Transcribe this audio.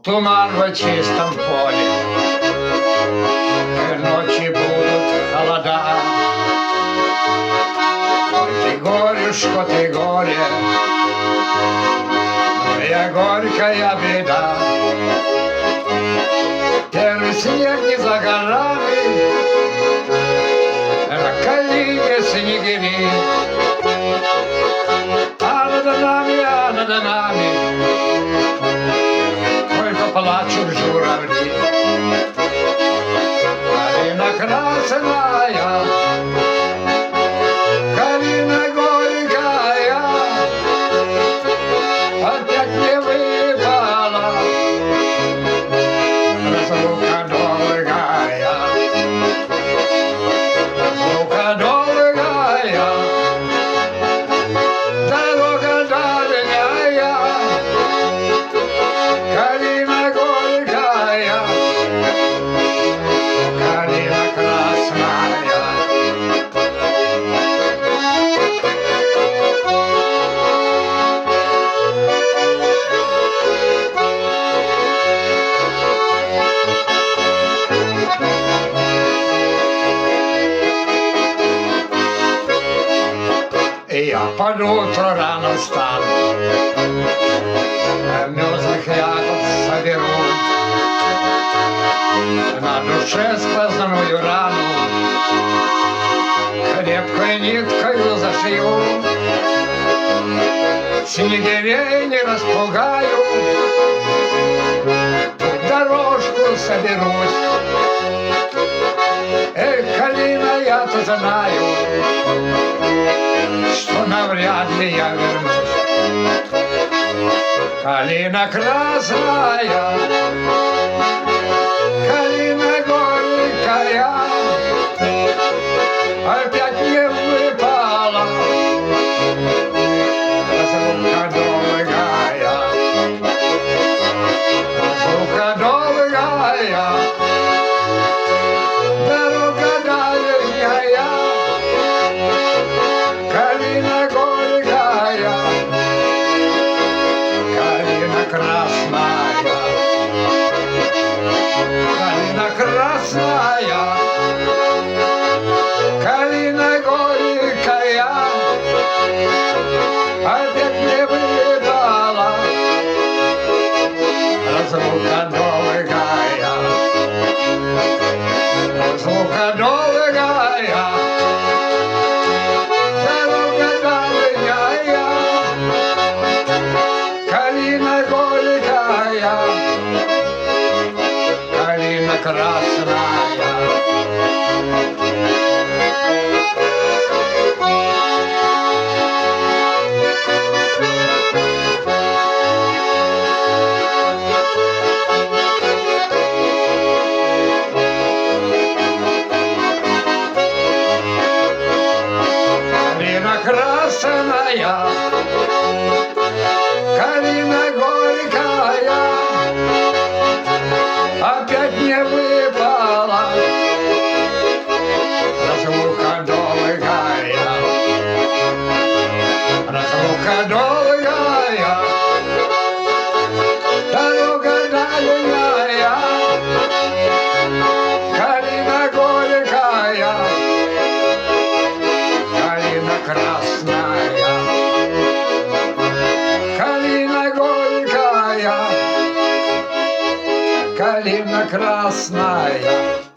Туман в чистом поле, и ночи будут холода. Ой, ты горюшка, ты горе, моя горькая беда. Первый снег не за горами, на калине снегири. А над нами только плачут журавли. Калина красная, калина горькая, опять не выпала разлука долгая, разлука долгая, дорога дальняя, калина горькая, калина красная. Я под утро рано встану, мерзлых ягод соберу, на душе сквозную рану крепкой ниткою зашью. Снегирей не распугаю, в дорожку соберусь. Эх, калина, я-то знаю, что навряд ли я вернусь. Калина красная, калина горькая, опять не выпала разлука долгая, разлука долгая, дорога дальняя, калина горькая, калина красная, калина красная, калина горькая, опять не выдала разлука долгая, разлука долгая, дорога дальняя, калина горькая, калина красная. Калина красная, калина горькая, опять не выпала разлука долгая, разлука долгая, дорога дальняя, калина горькая, калина красная, калина горькая, калина красная.